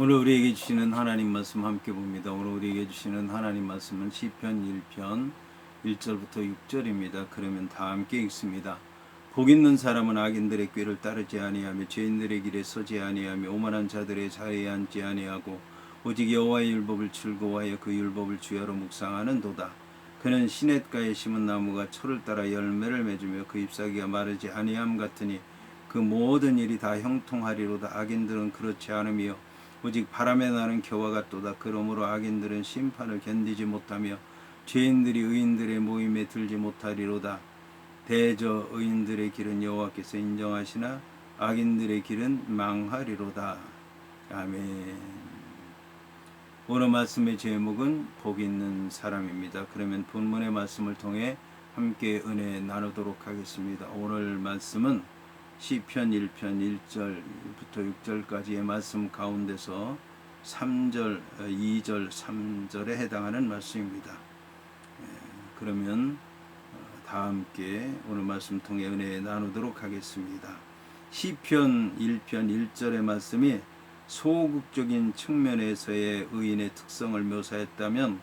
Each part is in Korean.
오늘 우리에게 주시는 하나님 말씀 함께 봅니다. 오늘 우리에게 주시는 하나님 말씀은 시편 1편 1절부터 6절입니다. 그러면 다 함께 읽습니다. 복 있는 사람은 악인들의 꾀를 따르지 아니하며 죄인들의 길에 서지 아니하며 오만한 자들의 자리에 앉지 아니하고 오직 여호와의 율법을 즐거워하여 그 율법을 주야로 묵상하는도다. 그는 시냇가에 심은 나무가 철을 따라 열매를 맺으며 그 잎사귀가 마르지 아니함 같으니 그 모든 일이 다 형통하리로다. 악인들은 그렇지 않으며 오직 바람에 나는 겨와 같도다. 그러므로 악인들은 심판을 견디지 못하며 죄인들이 의인들의 모임에 들지 못하리로다. 대저 의인들의 길은 여호와께서 인정하시나 악인들의 길은 망하리로다. 아멘. 오늘 말씀의 제목은 복 있는 사람입니다. 그러면 본문의 말씀을 통해 함께 은혜 나누도록 하겠습니다. 오늘 말씀은 시편 1편 1절부터 6절까지의 말씀 가운데서 3절, 2절, 3절에 해당하는 말씀입니다. 그러면 다 함께 오늘 말씀 통해 은혜 나누도록 하겠습니다. 시편 1편 1절의 말씀이 소극적인 측면에서의 의인의 특성을 묘사했다면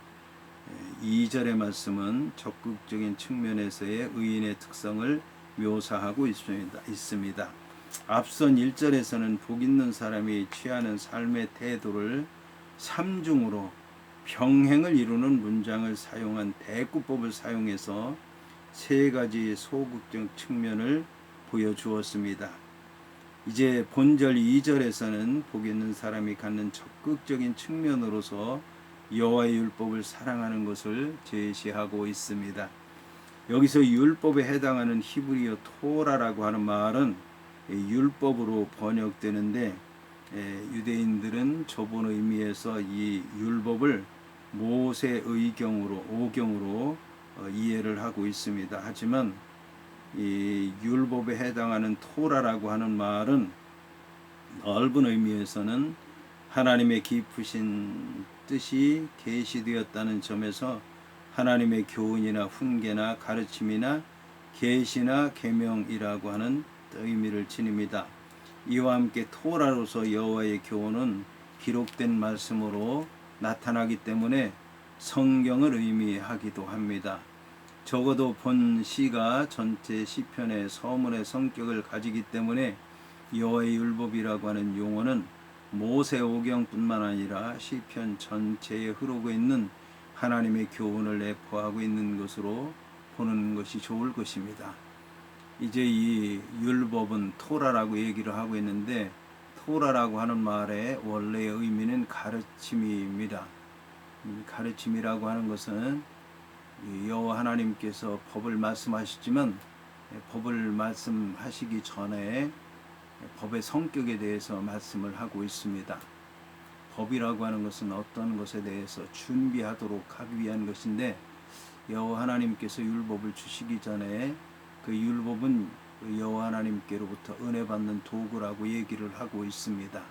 2절의 말씀은 적극적인 측면에서의 의인의 특성을 묘사하고 있습니다. 앞선 1절에서는 복 있는 사람이 취하는 삶의 태도를 삼중으로 평행을 이루는 문장을 사용한 대꾸법을 사용해서 세 가지 소극적 측면을 보여주었습니다. 이제 본절 2절에서는 복 있는 사람이 갖는 적극적인 측면으로서 여호와의 율법을 사랑하는 것을 제시하고 있습니다. 여기서 율법에 해당하는 히브리어 토라라고 하는 말은 율법으로 번역되는데 유대인들은 좁은 의미에서 이 율법을 모세의 경우로 오경으로 이해를 하고 있습니다. 하지만 이 율법에 해당하는 토라라고 하는 말은 넓은 의미에서는 하나님의 깊으신 뜻이 계시되었다는 점에서 하나님의 교훈이나 훈계나 가르침이나 계시나 계명이라고 하는 의미를 지닙니다. 이와 함께 토라로서 여호와의 교훈은 기록된 말씀으로 나타나기 때문에 성경을 의미하기도 합니다. 적어도 본 시가 전체 시편의 서문의 성격을 가지기 때문에 여호와의 율법이라고 하는 용어는 모세 오경뿐만 아니라 시편 전체에 흐르고 있는 하나님의 교훈을 내포하고 있는 것으로 보는 것이 좋을 것입니다. 이제 이 율법은 토라라고 얘기를 하고 있는데 토라라고 하는 말의 원래의 의미는 가르침입니다. 가르침이라고 하는 것은 여호와 하나님께서 법을 말씀하시지만 법을 말씀하시기 전에 법의 성격에 대해서 말씀을 하고 있습니다. 법이라고 하는 것은 어떤 것에 대해서 준비하도록 하기 위한 것인데 여호와 하나님께서 율법을 주시기 전에 그 율법은 여호와 하나님께로부터 은혜 받는 도구라고 얘기를 하고 있습니다.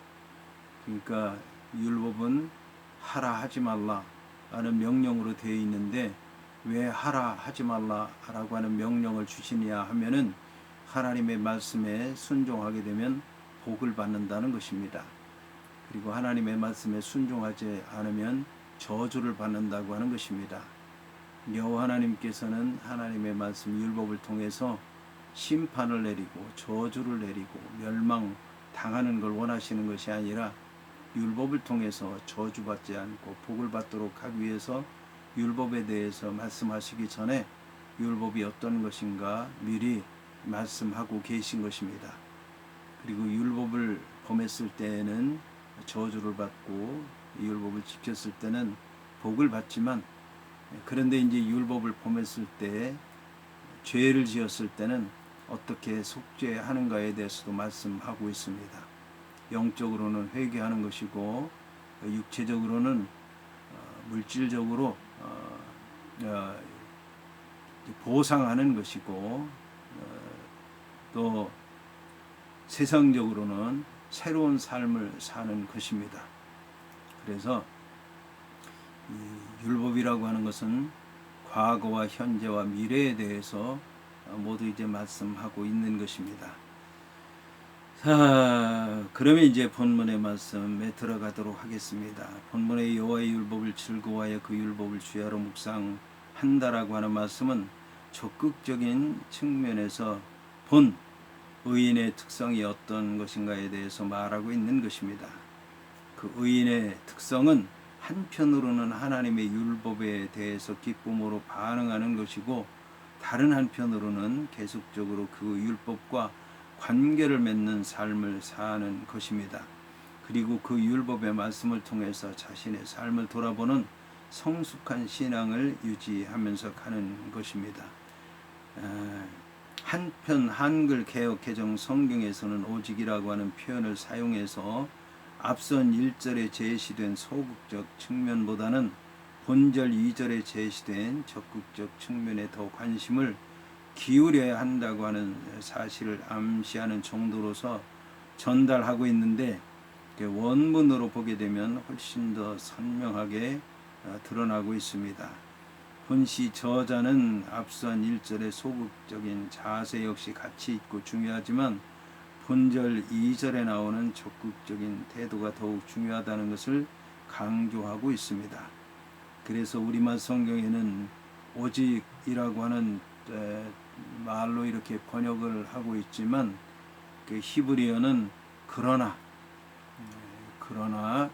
그러니까 율법은 하라 하지 말라 라는 명령으로 되어 있는데 왜 하라 하지 말라라고 하는 명령을 주시냐 하면은 하나님의 말씀에 순종하게 되면 복을 받는다는 것입니다. 그리고 하나님의 말씀에 순종하지 않으면 저주를 받는다고 하는 것입니다. 여호와 하나님께서는 하나님의 말씀 율법을 통해서 심판을 내리고 저주를 내리고 멸망당하는 걸 원하시는 것이 아니라 율법을 통해서 저주받지 않고 복을 받도록 하기 위해서 율법에 대해서 말씀하시기 전에 율법이 어떤 것인가 미리 말씀하고 계신 것입니다. 그리고 율법을 범했을 때에는 저주를 받고 율법을 지켰을 때는 복을 받지만 그런데 이제 율법을 범했을 때 죄를 지었을 때는 어떻게 속죄하는가에 대해서도 말씀하고 있습니다. 영적으로는 회개하는 것이고 육체적으로는 물질적으로 보상하는 것이고 또 세상적으로는 새로운 삶을 사는 것입니다. 그래서 이 율법이라고 하는 것은 과거와 현재와 미래에 대해서 모두 이제 말씀하고 있는 것입니다. 그러면 이제 본문의 말씀에 들어가도록 하겠습니다. 본문의 여호와의 율법을 즐거워하여 그 율법을 주야로 묵상한다라고 하는 말씀은 적극적인 측면에서 본 의인의 특성이 어떤 것인가에 대해서 말하고 있는 것입니다. 그 의인의 특성은 한편으로는 하나님의 율법에 대해서 기쁨으로 반응하는 것이고, 다른 한편으로는 계속적으로 그 율법과 관계를 맺는 삶을 사는 것입니다. 그리고 그 율법의 말씀을 통해서 자신의 삶을 돌아보는 성숙한 신앙을 유지하면서 가는 것입니다. 한편 한글 개역 개정 성경에서는 오직이라고 하는 표현을 사용해서 앞선 1절에 제시된 소극적 측면보다는 본절 2절에 제시된 적극적 측면에 더 관심을 기울여야 한다고 하는 사실을 암시하는 정도로서 전달하고 있는데, 원문으로 보게 되면 훨씬 더 선명하게 드러나고 있습니다. 본시 저자는 앞선 1절의 소극적인 자세 역시 같이 있고 중요하지만 본절 2절에 나오는 적극적인 태도가 더욱 중요하다는 것을 강조하고 있습니다. 그래서 우리말 성경에는 오직이라고 하는 말로 이렇게 번역을 하고 있지만, 그 히브리어는 그러나라고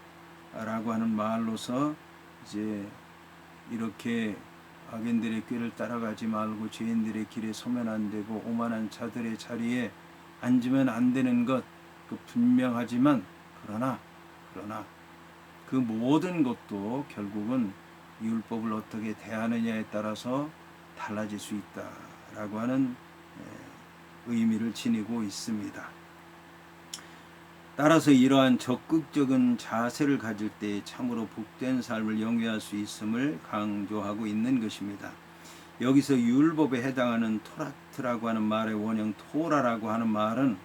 하는 말로서 이제 이렇게 악인들의 꾀를 따라가지 말고 죄인들의 길에 서면 안 되고 오만한 자들의 자리에 앉으면 안 되는 것, 그 분명하지만 그러나 그 모든 것도 결국은 율법을 어떻게 대하느냐에 따라서 달라질 수 있다라고 하는 의미를 지니고 있습니다. 따라서 이러한 적극적인 자세를 가질 때 참으로 복된 삶을 영위할 수 있음을 강조하고 있는 것입니다. 여기서 율법에 해당하는 토라트라고 하는 말의 원형 토라라고 하는 말은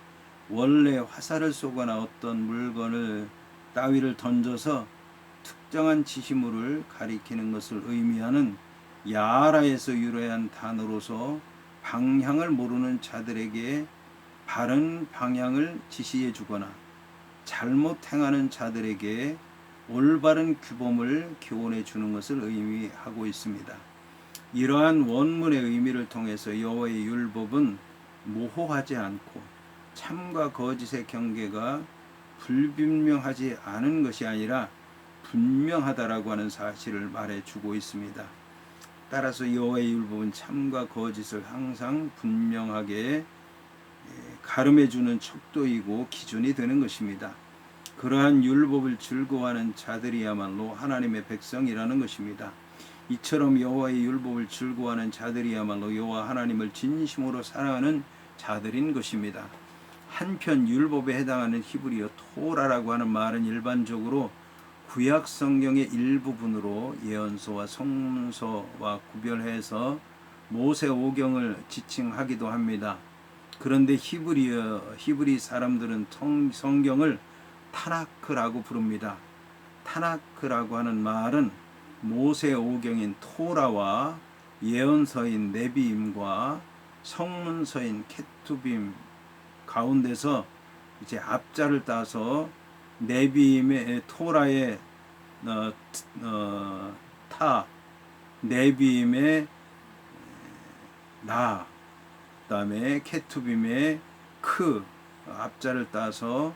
원래 화살을 쏘거나 어떤 물건을 따위를 던져서 특정한 지시물을 가리키는 것을 의미하는 야라에서 유래한 단어로서 방향을 모르는 자들에게 바른 방향을 지시해 주거나 잘못 행하는 자들에게 올바른 규범을 교훈해 주는 것을 의미하고 있습니다. 이러한 원문의 의미를 통해서 여호와의 율법은 모호하지 않고 참과 거짓의 경계가 불분명하지 않은 것이 아니라 분명하다라고 하는 사실을 말해주고 있습니다. 따라서 여호와의 율법은 참과 거짓을 항상 분명하게 가름해주는 척도이고 기준이 되는 것입니다. 그러한 율법을 즐거워하는 자들이야말로 하나님의 백성이라는 것입니다. 이처럼 여호와의 율법을 즐거워하는 자들이야말로 여호와 하나님을 진심으로 사랑하는 자들인 것입니다. 한편 율법에 해당하는 히브리어 토라라고 하는 말은 일반적으로 구약 성경의 일부분으로 예언서와 성문서와 구별해서 모세 오경을 지칭하기도 합니다. 그런데 히브리 사람들은 성경을 타나크라고 부릅니다. 타나크라고 하는 말은 모세 오경인 토라와 예언서인 네비임과 성문서인 케투빔 가운데서 이제 앞자를 따서 네비임의 토라의 타, 네비임의 나, 그다음에 케투빔의 크 앞자를 따서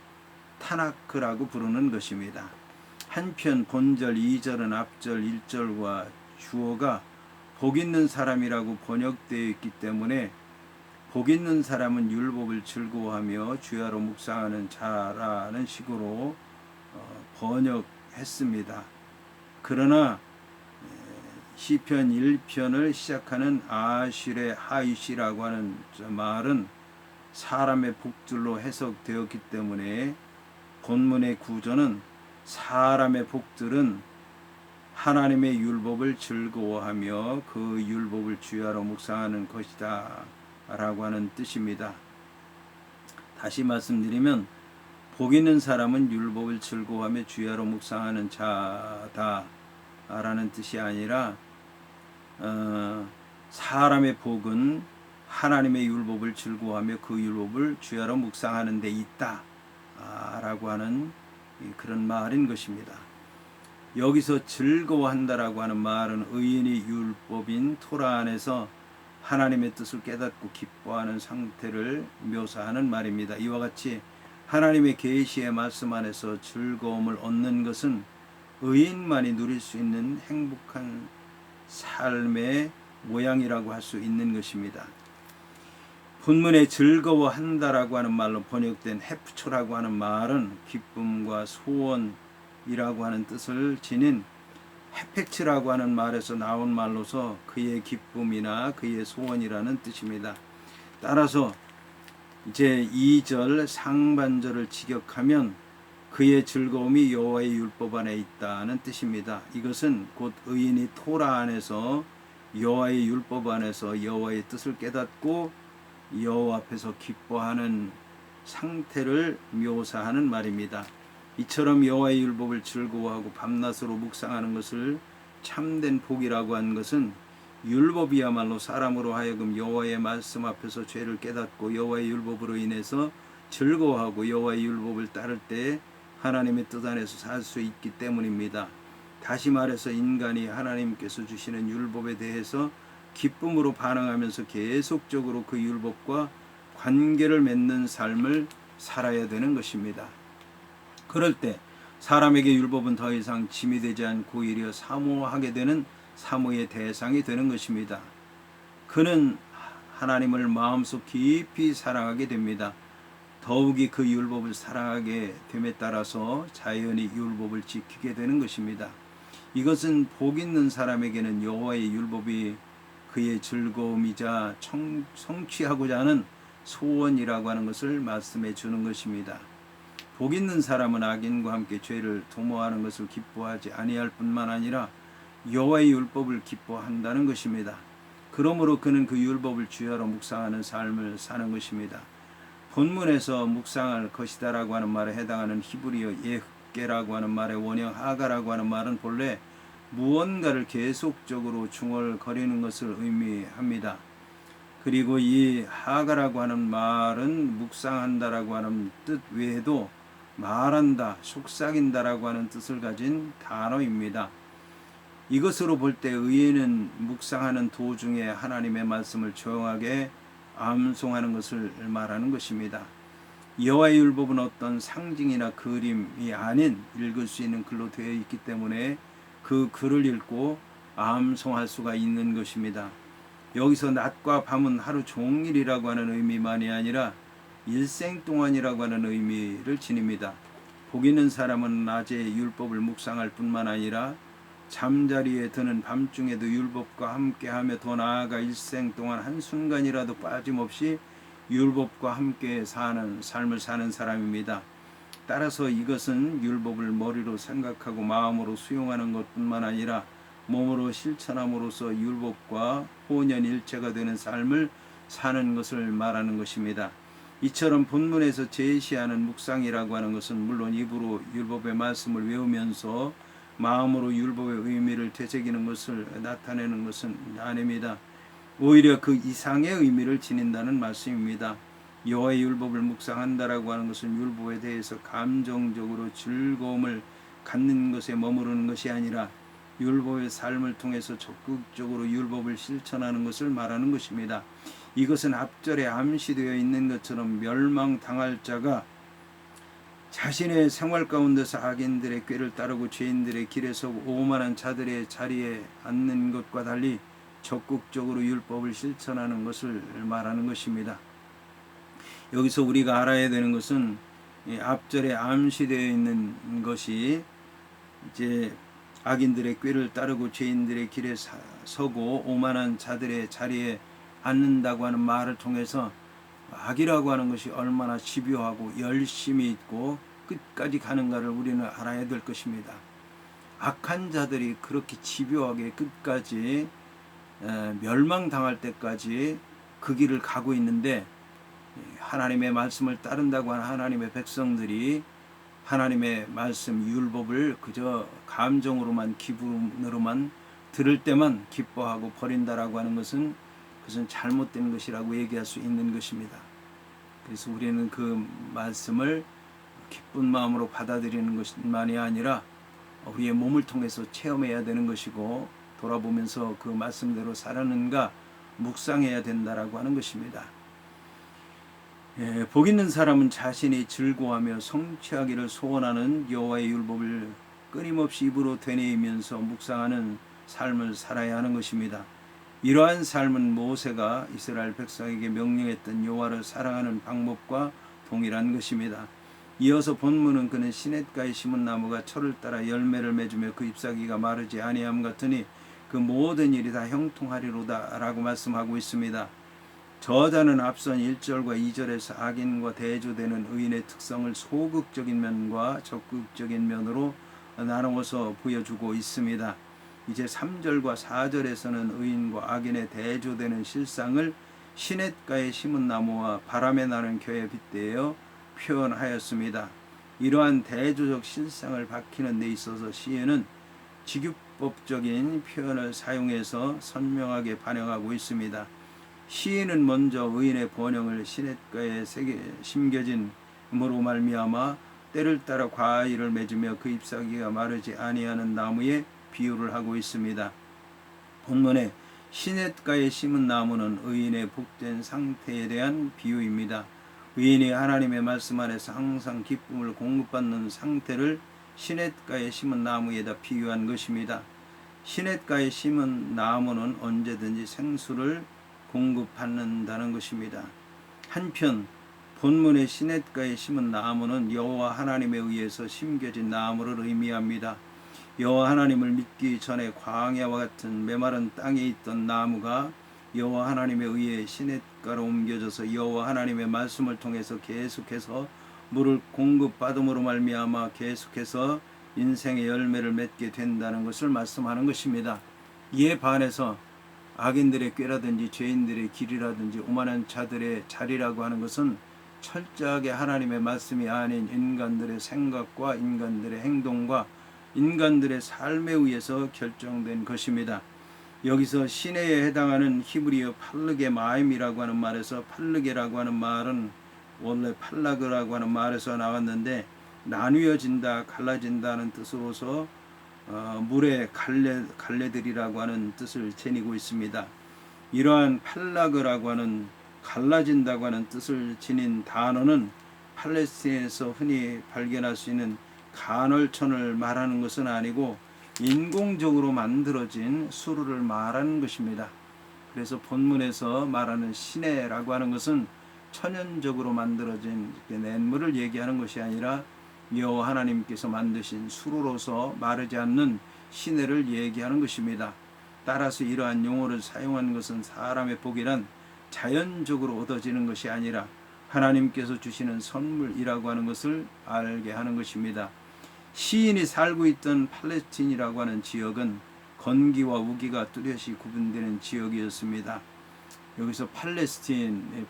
타나크라고 부르는 것입니다. 한편 본절 2절은 앞절 1절과 주어가 복 있는 사람이라고 번역되어 있기 때문에 복 있는 사람은 율법을 즐거워하며 주야로 묵상하는 자라는 식으로 번역했습니다. 그러나 시편 1편을 시작하는 아실의 하이시라고 하는 말은 사람의 복들로 해석되었기 때문에 본문의 구조는 사람의 복들은 하나님의 율법을 즐거워하며 그 율법을 주야로 묵상하는 것이다 라고 하는 뜻입니다. 다시 말씀드리면 복 있는 사람은 율법을 즐거워하며 주야로 묵상하는 자다 라는 뜻이 아니라 사람의 복은 하나님의 율법을 즐거워하며 그 율법을 주야로 묵상하는 데 있다 라고 하는 그런 말인 것입니다. 여기서 즐거워한다라고 하는 말은 의인이 율법인 토라 안에서 하나님의 뜻을 깨닫고 기뻐하는 상태를 묘사하는 말입니다. 이와 같이 하나님의 계시의 말씀 안에서 즐거움을 얻는 것은 의인만이 누릴 수 있는 행복한 삶의 모양이라고 할 수 있는 것입니다. 본문에 즐거워한다라고 하는 말로 번역된 해프초라고 하는 말은 기쁨과 소원이라고 하는 뜻을 지닌 해펙츠라고 하는 말에서 나온 말로서 그의 기쁨이나 그의 소원이라는 뜻입니다. 따라서 이제 2절 상반절을 직역하면 그의 즐거움이 여호와의 율법 안에 있다는 뜻입니다. 이것은 곧 의인이 토라 안에서 여호와의 율법 안에서 여호와의 뜻을 깨닫고 여호와 앞에서 기뻐하는 상태를 묘사하는 말입니다. 이처럼 여호와의 율법을 즐거워하고 밤낮으로 묵상하는 것을 참된 복이라고 한 것은 율법이야말로 사람으로 하여금 여호와의 말씀 앞에서 죄를 깨닫고 여호와의 율법으로 인해서 즐거워하고 여호와의 율법을 따를 때 하나님의 뜻 안에서 살 수 있기 때문입니다. 다시 말해서 인간이 하나님께서 주시는 율법에 대해서 기쁨으로 반응하면서 계속적으로 그 율법과 관계를 맺는 삶을 살아야 되는 것입니다. 그럴 때 사람에게 율법은 더 이상 짐이 되지 않고 오히려 사모하게 되는 사모의 대상이 되는 것입니다. 그는 하나님을 마음속 깊이 사랑하게 됩니다. 더욱이 그 율법을 사랑하게 됨에 따라서 자연히 율법을 지키게 되는 것입니다. 이것은 복 있는 사람에게는 여호와의 율법이 그의 즐거움이자 성취하고자 하는 소원이라고 하는 것을 말씀해 주는 것입니다. 복 있는 사람은 악인과 함께 죄를 도모하는 것을 기뻐하지 아니할 뿐만 아니라 여호와의 율법을 기뻐한다는 것입니다. 그러므로 그는 그 율법을 주야로 묵상하는 삶을 사는 것입니다. 본문에서 묵상할 것이다라고 하는 말에 해당하는 히브리어 예흑게라고 하는 말의 원형 하가라고 하는 말은 본래 무언가를 계속적으로 중얼거리는 것을 의미합니다. 그리고 이 하가라고 하는 말은 묵상한다라고 하는 뜻 외에도 말한다, 속삭인다라고 하는 뜻을 가진 단어입니다. 이것으로 볼 때 의인은 묵상하는 도중에 하나님의 말씀을 조용하게 암송하는 것을 말하는 것입니다. 여호와의 율법은 어떤 상징이나 그림이 아닌 읽을 수 있는 글로 되어 있기 때문에 그 글을 읽고 암송할 수가 있는 것입니다. 여기서 낮과 밤은 하루 종일이라고 하는 의미만이 아니라 일생 동안이라고 하는 의미를 지닙니다. 복 있는 사람은 낮에 율법을 묵상할 뿐만 아니라 잠자리에 드는 밤중에도 율법과 함께하며 더 나아가 일생 동안 한순간이라도 빠짐없이 율법과 함께 사는 삶을 사는 사람입니다. 따라서 이것은 율법을 머리로 생각하고 마음으로 수용하는 것뿐만 아니라 몸으로 실천함으로써 율법과 혼연일체가 되는 삶을 사는 것을 말하는 것입니다. 이처럼 본문에서 제시하는 묵상이라고 하는 것은 물론 입으로 율법의 말씀을 외우면서 마음으로 율법의 의미를 되새기는 것을 나타내는 것은 아닙니다. 오히려 그 이상의 의미를 지닌다는 말씀입니다. 여호와의 율법을 묵상한다라고 하는 것은 율법에 대해서 감정적으로 즐거움을 갖는 것에 머무르는 것이 아니라 율법의 삶을 통해서 적극적으로 율법을 실천하는 것을 말하는 것입니다. 이것은 앞절에 암시되어 있는 것처럼 멸망당할 자가 자신의 생활 가운데서 악인들의 꾀를 따르고 죄인들의 길에 서고 오만한 자들의 자리에 앉는 것과 달리 적극적으로 율법을 실천하는 것을 말하는 것입니다. 여기서 우리가 알아야 되는 것은 앞절에 암시되어 있는 것이 이제 악인들의 꾀를 따르고 죄인들의 길에 서고 오만한 자들의 자리에 앉는다고 하는 말을 통해서 악이라고 하는 것이 얼마나 집요하고 열심히 있고 끝까지 가는가를 우리는 알아야 될 것입니다. 악한 자들이 그렇게 집요하게 끝까지 멸망당할 때까지 그 길을 가고 있는데 하나님의 말씀을 따른다고 하는 하나님의 백성들이 하나님의 말씀 율법을 그저 감정으로만 기분으로만 들을 때만 기뻐하고 버린다라고 하는 것은 그것은 잘못된 것이라고 얘기할 수 있는 것입니다. 그래서 우리는 그 말씀을 기쁜 마음으로 받아들이는 것만이 아니라 우리의 몸을 통해서 체험해야 되는 것이고, 돌아보면서 그 말씀대로 살았는가 묵상해야 된다라고 하는 것입니다. 복 있는 사람은 자신이 즐거워하며 성취하기를 소원하는 여호와의 율법을 끊임없이 입으로 되뇌이면서 묵상하는 삶을 살아야 하는 것입니다. 이러한 삶은 모세가 이스라엘 백성에게 명령했던 여호와를 사랑하는 방법과 동일한 것입니다. 이어서 본문은 그는 시냇가에 심은 나무가 철을 따라 열매를 맺으며 그 잎사귀가 마르지 아니함 같으니 그 모든 일이 다 형통하리로다 라고 말씀하고 있습니다. 저자는 앞선 1절과 2절에서 악인과 대조되는 의인의 특성을 소극적인 면과 적극적인 면으로 나누어서 보여주고 있습니다. 이제 3절과 4절에서는 의인과 악인의 대조되는 실상을 시냇가에 심은 나무와 바람에 나는 겨에 빗대어 표현하였습니다. 이러한 대조적 실상을 밝히는 데 있어서 시인은 직유법적인 표현을 사용해서 선명하게 반영하고 있습니다. 시인은 먼저 의인의 번영을 시냇가에 심겨진 음으로 말미암아 때를 따라 과일을 맺으며 그 잎사귀가 마르지 아니하는 나무에 비유를 하고 있습니다. 본문에 시냇가에 심은 나무는 의인의 복된 상태에 대한 비유입니다. 의인이 하나님의 말씀 안에서 항상 기쁨을 공급받는 상태를 시냇가에 심은 나무에다 비유한 것입니다. 시냇가에 심은 나무는 언제든지 생수를 공급받는다는 것입니다. 한편 본문의 시냇가에 심은 나무는 여호와 하나님에 의해서 심겨진 나무를 의미합니다. 여호와 하나님을 믿기 전에 광야와 같은 메마른 땅에 있던 나무가 여호와 하나님에 의해 시냇가로 옮겨져서 여호와 하나님의 말씀을 통해서 계속해서 물을 공급받음으로 말미암아 계속해서 인생의 열매를 맺게 된다는 것을 말씀하는 것입니다. 이에 반해서 악인들의 꾀라든지 죄인들의 길이라든지 오만한 자들의 자리라고 하는 것은 철저하게 하나님의 말씀이 아닌 인간들의 생각과 인간들의 행동과 인간들의 삶에 의해서 결정된 것입니다. 여기서 시내에 해당하는 히브리어 팔르게 마임이라고 하는 말에서 팔르게라고 하는 말은 원래 팔라그라고 하는 말에서 나왔는데 나뉘어진다, 갈라진다는 뜻으로서 물의 갈래들이라고 하는 뜻을 지니고 있습니다. 이러한 팔라그라고 하는 갈라진다고 하는 뜻을 지닌 단어는 팔레스틴에서 흔히 발견할 수 있는 간헐천을 말하는 것은 아니고 인공적으로 만들어진 수루를 말하는 것입니다. 그래서 본문에서 말하는 시내라고 하는 것은 천연적으로 만들어진 냇물을 얘기하는 것이 아니라 여호와 하나님께서 만드신 수로로서 마르지 않는 시내를 얘기하는 것입니다. 따라서 이러한 용어를 사용한 것은 사람의 복이란 자연적으로 얻어지는 것이 아니라 하나님께서 주시는 선물이라고 하는 것을 알게 하는 것입니다. 시인이 살고 있던 팔레스틴이라고 하는 지역은 건기와 우기가 뚜렷이 구분되는 지역이었습니다. 여기서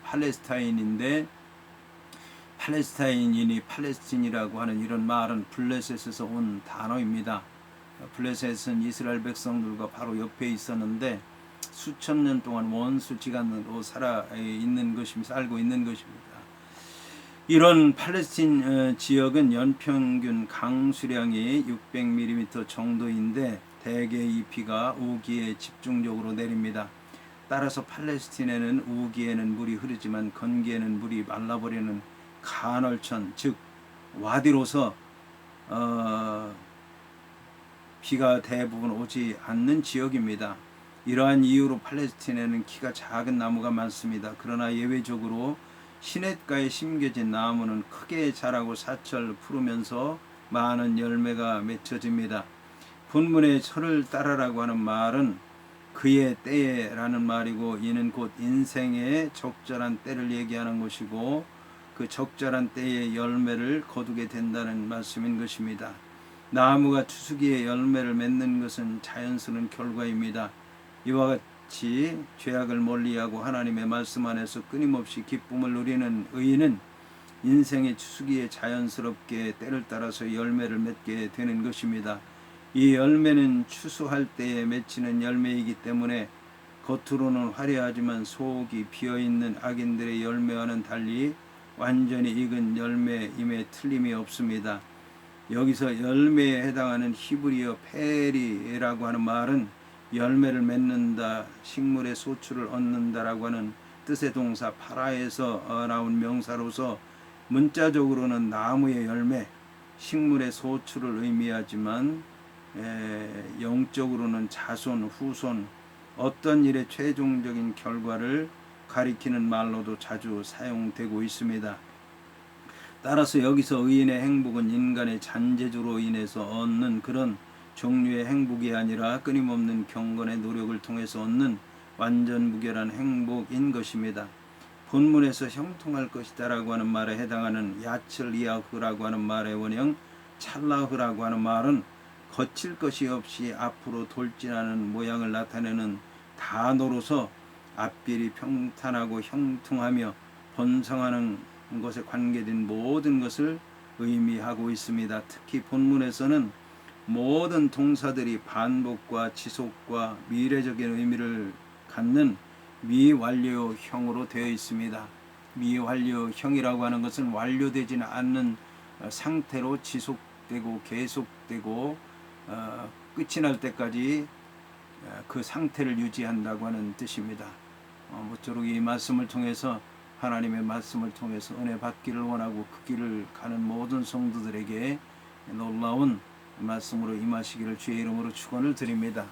팔레스타인인데 팔레스타인이니 팔레스틴이라고 하는 이런 말은 블레셋에서 온 단어입니다. 블레셋은 이스라엘 백성들과 바로 옆에 있었는데 수천 년 동안 원수지간으로 살고 있는 것입니다. 이런 팔레스틴 지역은 연평균 강수량이 600mm 정도인데 대개의 비가 우기에 집중적으로 내립니다. 따라서 팔레스틴에는 우기에는 물이 흐르지만 건기에는 물이 말라버리는 간헐천, 즉 와디로서 비가 대부분 오지 않는 지역입니다. 이러한 이유로 팔레스틴에는 키가 작은 나무가 많습니다. 그러나 예외적으로 시냇가에 심겨진 나무는 크게 자라고 사철 푸르면서 많은 열매가 맺혀집니다. 본문의 철을 따라라고 하는 말은 그의 때에라는 말이고, 이는 곧 인생의 적절한 때를 얘기하는 것이고 그 적절한 때에 열매를 거두게 된다는 말씀인 것입니다. 나무가 추수기에 열매를 맺는 것은 자연스러운 결과입니다. 이와 같이 죄악을 멀리하고 하나님의 말씀 안에서 끊임없이 기쁨을 누리는 의인은 인생의 추수기에 자연스럽게 때를 따라서 열매를 맺게 되는 것입니다. 이 열매는 추수할 때에 맺히는 열매이기 때문에 겉으로는 화려하지만 속이 비어있는 악인들의 열매와는 달리 완전히 익은 열매임에 틀림이 없습니다. 여기서 열매에 해당하는 히브리어 페리라고 하는 말은 열매를 맺는다, 식물의 소출을 얻는다라고 하는 뜻의 동사 파라에서 나온 명사로서 문자적으로는 나무의 열매, 식물의 소출을 의미하지만 영적으로는 자손, 후손, 어떤 일의 최종적인 결과를 가리키는 말로도 자주 사용되고 있습니다. 따라서 여기서 의인의 행복은 인간의 잔재주로 인해서 얻는 그런 종류의 행복이 아니라 끊임없는 경건의 노력을 통해서 얻는 완전 무결한 행복인 것입니다. 본문에서 형통할 것이다 라고 하는 말에 해당하는 야철리아흐라고 하는 말의 원형 찰라흐라고 하는 말은 거칠 것이 없이 앞으로 돌진하는 모양을 나타내는 단어로서 앞길이 평탄하고 형통하며 번성하는 것에 관계된 모든 것을 의미하고 있습니다. 특히 본문에서는 모든 동사들이 반복과 지속과 미래적인 의미를 갖는 미완료형으로 되어 있습니다. 미완료형이라고 하는 것은 완료되지는 않는 상태로 지속되고 계속되고 끝이 날 때까지 그 상태를 유지한다고 하는 뜻입니다. 모쪼록 이 말씀을 통해서 하나님의 말씀을 통해서 은혜 받기를 원하고 그 길을 가는 모든 성도들에게 놀라운 말씀으로 임하시기를 주의 이름으로 축원을 드립니다.